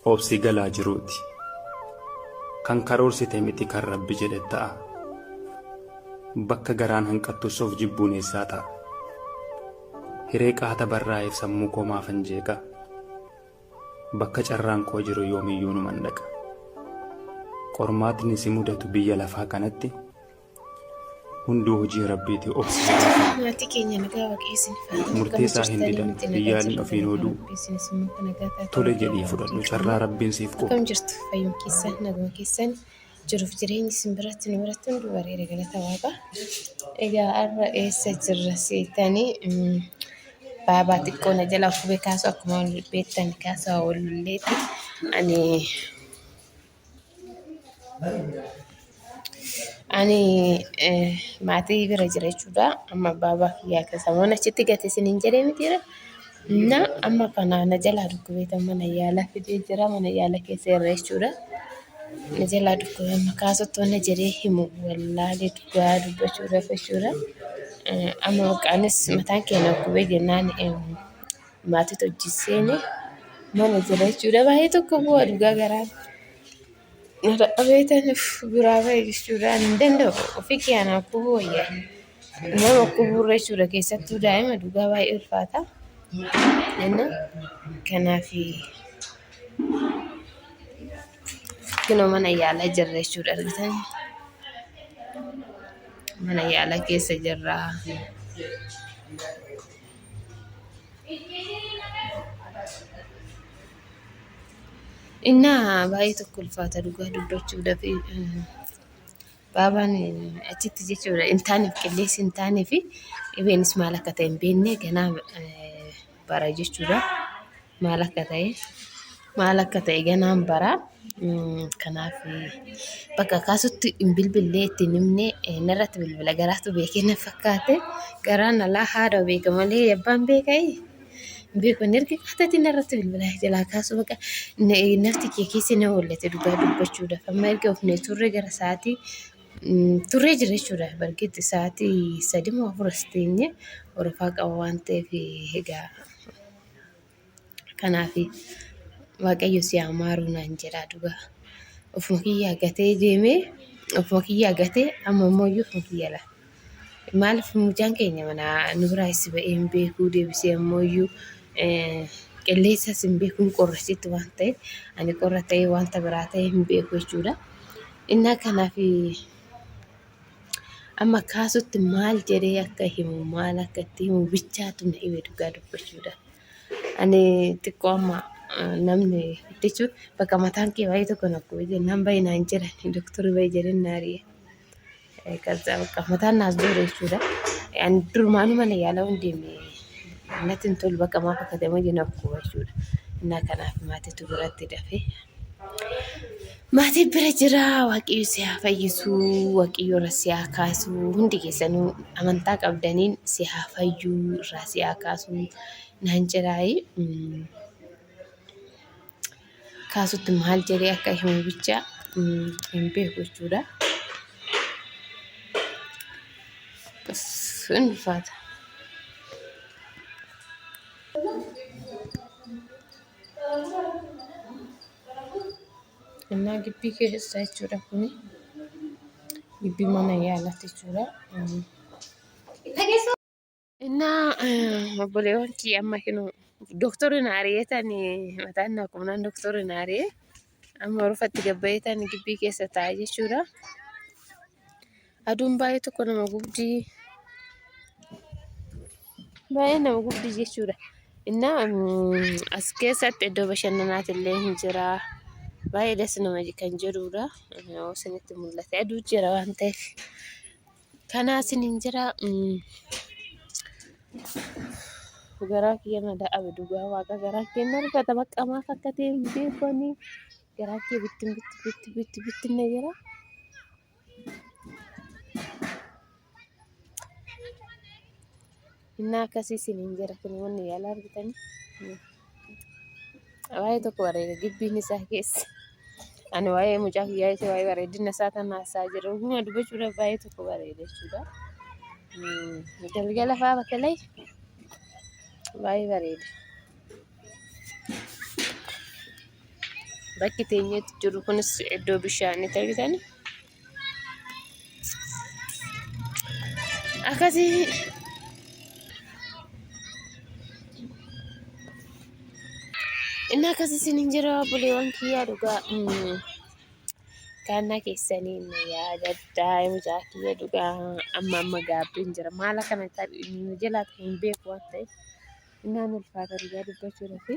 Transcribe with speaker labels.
Speaker 1: obsi galaa jiruuti. Kan karoorsite miti kan Rabbi jedhe ta'a. Bakka garaan hanqattus of jibbuun eessaa ta'a. Hiree qaata barraa'eef sammuu koo maafan jeeqa. Bakka carraan koo jiru yoomiyyuu numan dhaqa. Qormaatni si mudatu biyya lafaa kanatti hunduu hojii Rabbiiti obsi.
Speaker 2: Maatii keenya nagaa waaqessin
Speaker 1: Murteessaa hin didan biyyaan ofiin ooduu. Tole jedhii fudhadhu carraa Rabbiin siif qabu.
Speaker 2: Akkam jirtu fayyum keessan naguma keessan jiruuf jireenyi isin biratti nu biratti hundu bareeda galata waaqa. Egaa har'a eessa jirra seetanii baabaa xiqqoo na jala qubee kaasu akkuma beektan kaasaa oolulleeti. Ani maatii bira jira jechuudha. Amma baabaa kiyyaa keessamoon achitti gate isiniin jedhee mitiira. Na amma kana na jalaa dhukkubeeta mana yaalaa fidee jira. Mana yaalaa keessa irra jechuudha. Na jalaa dhukkubee amma kaasottuu na jedhee himu wallaalee dhugaa dubbachuudhaaf jechuudha. Amma maqaanis mataan keenya dhukkubee jennaan maatiitu hojjiseeni mana jira jechuudha. Baay'ee tokko bu'aa dhugaa garaan. Dhabeetaniif biraa ba'e jechuudha. Hin danda'u ofii kiyaan kubuu wayyaa. Nama kubuurra jechuudha keessattuu daa'ima dhugaa baay'ee ulfaata. Kanaaf kunoo mana yaalaa jirra jechuudha argitanii. Mana yaalaa keessa jirra. Innaa baay'ee tokko ulfaata dhugaa dubbachuudhaaf baabaan achitti jechuudha hin taaneef qilleensi hin taanee fi dhibeenis maal akka ta'e hin beekne ganaa bara jechuudha. Maal akka ta'e ganaan bara. Kanaaf bakka kaasutti hin bilbilee ittiin himne narratti bilbila garaatu beekee na fakkaate garaan alaa haadha beeka malee abbaan beekai. Beekonni erga qaatatti narratti bilbilaa jalaa kaasu baqa nafti kee keessa na oollate dhugaa dubbachuudhaaf amma erga ofne turre gara sa'aatii turree jira jechuudha. Bargeetti sa'aatii 3 moo 4 teenye orofaa qaba waan ta'eef egaa kanaaf waaqayyo si amaaru naan jedha dhugaa. Ofuma kiyyaa gatee deemee ofuma kiyyaa gatee amma ammoo ofuma kiyyaa la. Maaliif mucaan keenya mana nu biraa si ba'ee hin beekuu deebisee ammoo qilleensa sin beekuun qorrachitti waan ta'eef ani qorra ta'ee wanta biraa ta'e hin beeku jechuudha. Innaa kanaaf amma kaasutti maal jedhee akka himu maal akka itti himu bichaatu na dhibe dhugaa dubbachuudha. Ani xiqqoo amma namni jechuun bakka mataan kee baay'ee tokko nakkoo jennaan baay'ee naan jedhan doktorri baay'ee jedhan naari'e. Kaza bakka mataan naas dura jechuudha. Ani durmaanuu mana yaalaa hundeeme natti hin tolu bakka maaf akka ta'e malee nakkoo jechuudha. Innaa kanaaf maatiitu biratti dafee. Maatii bira jira waaqayyo si haa fayyisuu waaqayyo irra si haa kaasuu hundi keessanuu amantaa qabdaniin si haa fayyuu irraa si haa kaasuu naan jedhaayi. Kaasutti maal jedhee akka himu bicha hin beeku jechuudha. Sun ulfaata. Innaa gibbii keessa jechuudha kuni gibbii mana yaalaatti jechuudha. Innaa obboleewwan kiyya amma kinu doktorri naari'eetanii mataan naa qubnaan doktorri naari'e amma rufatti gabbaa'eetanii gibbii keessa taa'e jechuudha. Aduun baay'ee tokko nama gubdii baay'ee nama gubdii jechuudha. Innaa as keessatti iddoo bashannanaati illee hin jira. Baay'ee das nama kan jedhudha. Isinitti mul'ate aduu jira waan ta'eef kanaa isiniin jira. Garaa kiyya na da'abe dhugaa waaqa garaa kiyya na rifata bakka maaf akka ta'e hin beekoni. Garaa kiyya bitti na jira. Innaa akkasii isiniin jira kun wanni yaalaa argitanii. Waa'ee tokko bareeda gibbiin isaa keessa. Ani waa'ee mucaa kiyyaa isa waa'ee bareedina isaa tan haasaa jira. Dhuguma dubbachuudhaaf baay'ee tokko bareeda jechuudha. Galgala fa'aa bakka lay baay'ee bareeda. bakki teenyeetti jiru kunis iddoo bishaanii ta'an akkasii inni akkasii isiniin jira buleewwan kiyyaa dhugaa kaannaa keessaniin yaadaddaa mucaa kiyya dhugaa amma gaabbiin jira maal akkana jala hin beeku waan ta'eef innaan ulfaata dhugaa dubbachuudhaaf